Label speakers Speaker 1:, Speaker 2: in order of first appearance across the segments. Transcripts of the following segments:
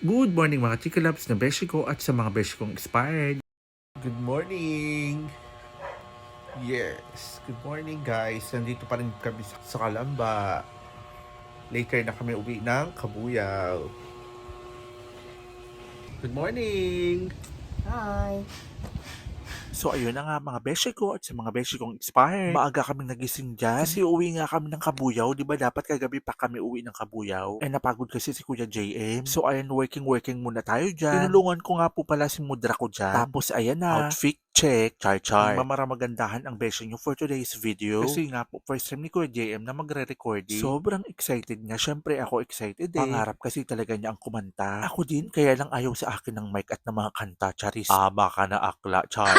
Speaker 1: Good morning mga Chika Loves na beshi ko at sa mga beshi kong expired. Good morning! Yes, good morning guys. Nandito pa rin kami sa Calamba. Later na kami uwi ng Kabuyaw. Good morning!
Speaker 2: Hi!
Speaker 1: So ayun na nga mga beshi ko at sa mga beshi kong expired. Maaga kaming nagising dyan. Kasi uwi nga kami ng Kabuyaw. Di ba dapat kagabi pa kami uwi ng Kabuyaw? Eh napagod kasi si Kuya JM. So ayun, working muna tayo dyan. Tinulungan ko nga po pala si Mudra ko dyan. Tapos ayan na. Outfit check. Char. Mamara-magandahan ang beshi nyo for today's video. Kasi nga po, first time ni Kuya JM na magre-recording. Sobrang excited nga. Syempre ako excited eh. Pangarap kasi talaga niya ang kumanta. Ako din, kaya lang ayaw sa akin ng mic at ng mga kanta. Charis. Baka na akla. Char.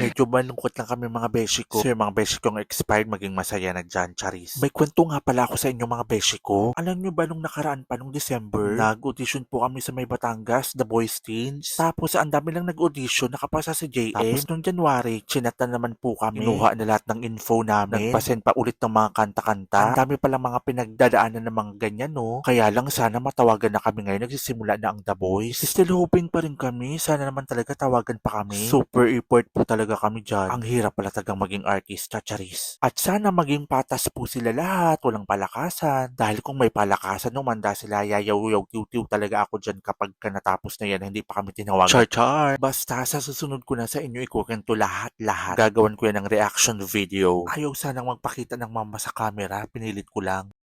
Speaker 1: Medyo malungkot lang kami mga beshi ko. So yung mga beshi kong expired maging masaya na dyan, Charis. May kwento nga pala ako sa inyo mga beshi ko. Alam nyo ba nung nakaraan pa nung December, nag-audition po kami sa may Batangas, The Boys Teens. Tapos ang dami lang nag-audition, nakapasa si JM. Tapos nung January, chinat na naman po kami. Kinuha na lahat ng info namin. Nagpasend pa ulit ng mga kanta-kanta. Ang dami palang mga pinagdadaanan ng mga ganyan, no? Kaya lang sana matawagan na kami ngayon. Nagsisimula na ang The Boys. Still hoping pa rin kami. Sana naman talaga tawagan pa kami. Super effort po talaga kami dyan. Ang hirap pala tagang maging artista, Charis. At sana maging patas po sila lahat, walang palakasan. Dahil kung may palakasan, umanda sila, yayaw-yaw, tiw-tiw talaga ako dyan kapag natapos na yan, hindi pa kami tinawagan. Char. Basta sa susunod ko na sa inyo ikukwento lahat. Gagawan ko yan ng reaction video. Ayaw sanang magpakita ng mama sa camera, pinilit ko lang.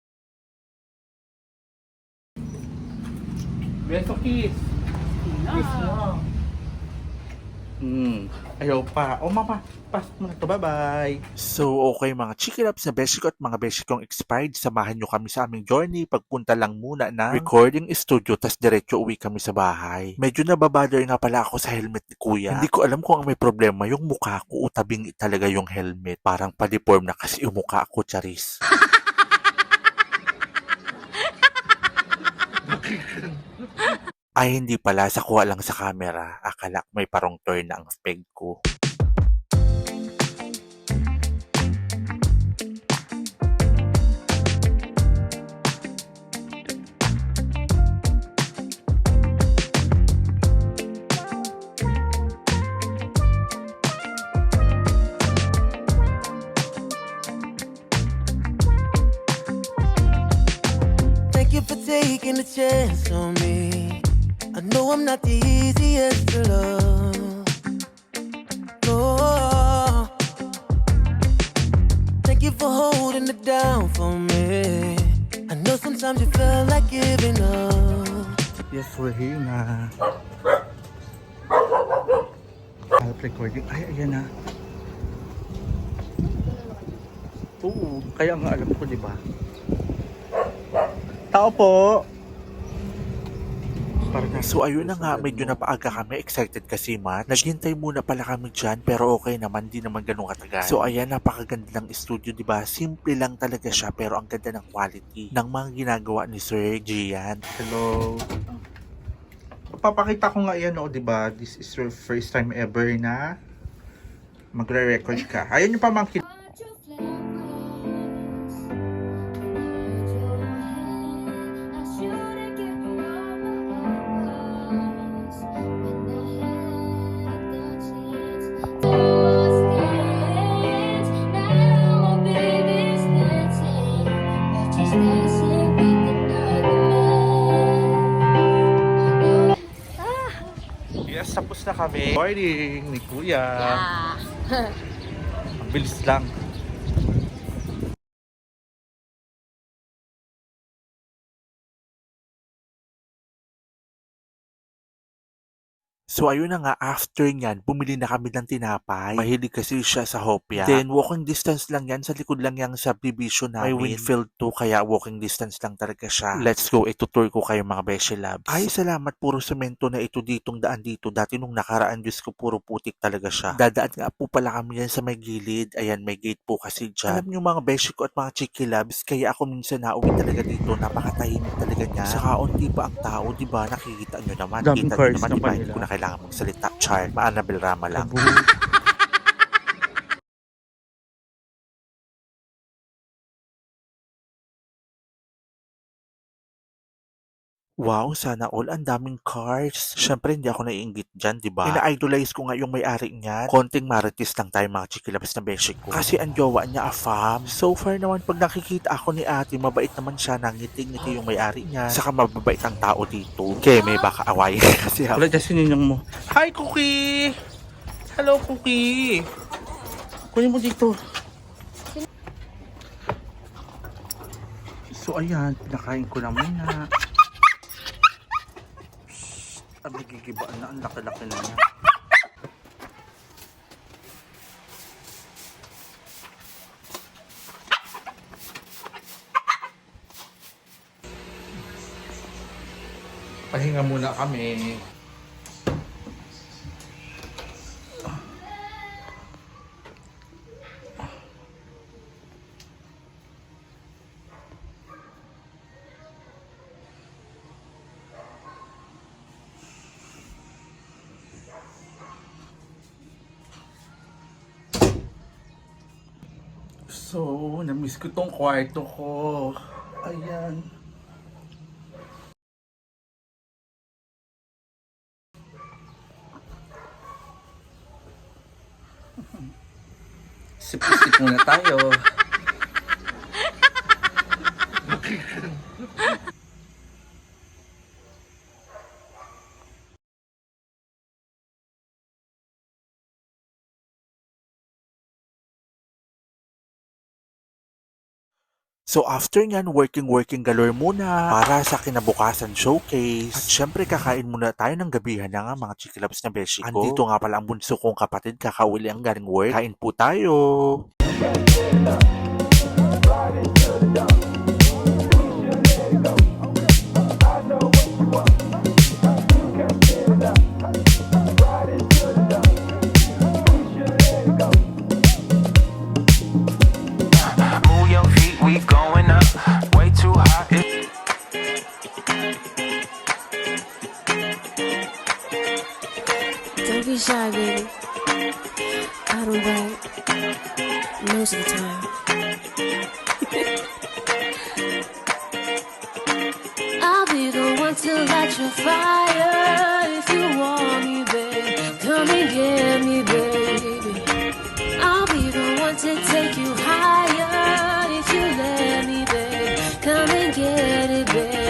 Speaker 1: Beso kiss.
Speaker 2: Kiss mo.
Speaker 1: Ayaw pa. Mama, pasok mo na to. Bye-bye. So, okay mga chikilabs na beshi ko at mga beshi kong expired. Samahan nyo kami sa aming journey. Pagpunta lang muna na recording studio, tas diretso uwi kami sa bahay. Medyo nababother nga pala ako sa helmet ni Kuya. Hindi ko alam kung ang may problema yung mukha ko o tabing talaga yung helmet. Parang pa-deform na kasi yung mukha ko, Charis. Ay, hindi pala. Sa kuha lang sa camera. Akala ko may parong turn na ang peg ko.
Speaker 3: Thank you for taking a chance on me. I know I'm not the easiest to love. Oh, thank you for holding it down for me. I know sometimes you felt like giving up.
Speaker 1: Yes, we're here na. Help recording. Ay, ayan na. Oo, kaya nga alam ko, di ba? Tao po! So ayun na nga, medyo napaaga kami, excited kasi Matt. Naghintay muna pala kami dyan, pero okay naman, di naman ganun katagal. So ayan, napakaganda ng studio, di ba? Simple lang talaga siya, pero ang ganda ng quality ng mga ginagawa ni Sir Gian. Hello! Papakita ko nga yan, di ba? This is your first time ever na magre-record ka. Ayun yung pamangkin. Yes, tapos na kami. Morning ni Kuya. Ang bilis lang. So ayun na nga, after nyan, bumili na kami ng tinapay. Mahilig kasi siya sa hopya. Then walking distance lang yan, sa likod lang yung subdivision namin. May Winfield 2, kaya walking distance lang talaga siya. Let's go, itutur ko kayo mga Beshi Labs. Ay, salamat, puro semento na ito ditong daan dito. Dati nung nakaraan, Diyos ko, puro putik talaga siya. Dadaan nga po pala kami yan sa may gilid. Ayan, may gate po kasi dyan. Alam nyo mga Beshi ko at mga Chiki Labs, kaya ako minsan nauwi talaga dito. Napakatahimik talaga niya. Saka onti pa ang tao, diba? Nakikita nyo naman.
Speaker 4: Daming
Speaker 1: Kita nyo
Speaker 4: cars
Speaker 1: naman,
Speaker 4: na
Speaker 1: diba?
Speaker 4: pa
Speaker 1: Hindi ko
Speaker 4: nila.
Speaker 1: na kailangan magsalita. Char, Annabel Rama lang. Wow, sana all. Ang daming cars. Syempre, hindi ako naiinggit dyan, di ba? Ina-idolize ko nga yung may-ari niyan. Konting marites lang tayo mga chikilabas na beshi ko. Kasi ang jowa niya, afam. So far naman, pag nakikita ako ni ate, mabait naman siya. Nangiti-ngiti yung may-ari niya. Saka mababait ang tao dito. Okay, may baka away. Kasi
Speaker 4: Wala dyan sininong mo. Hi, Cookie! Hello, Cookie! Kunin mo dito. So, ayan. Pinakain ko na muna. Sabi, gigibaan na. Ang laki-laki na niya. Pahinga muna kami. So, na-miss ko tong kwarto ko. Ayan. Sip-sip muna tayo.
Speaker 1: So after nyan, working galore muna para sa kinabukasan showcase. At syempre kakain muna tayo ng gabihan na nga mga chikilabs na beshi ko. Andito nga pala ang bunso kong kapatid, kakawili ang galing work. Kain po tayo!
Speaker 5: Move your feet, we going up. Way too hot.
Speaker 6: Don't be shy, baby. I don't bite most of the time. I'll be the one to light your fire if you want me, babe. Come and get me, baby. I'll be the one to take you higher if you let me, babe. Come and get it, babe.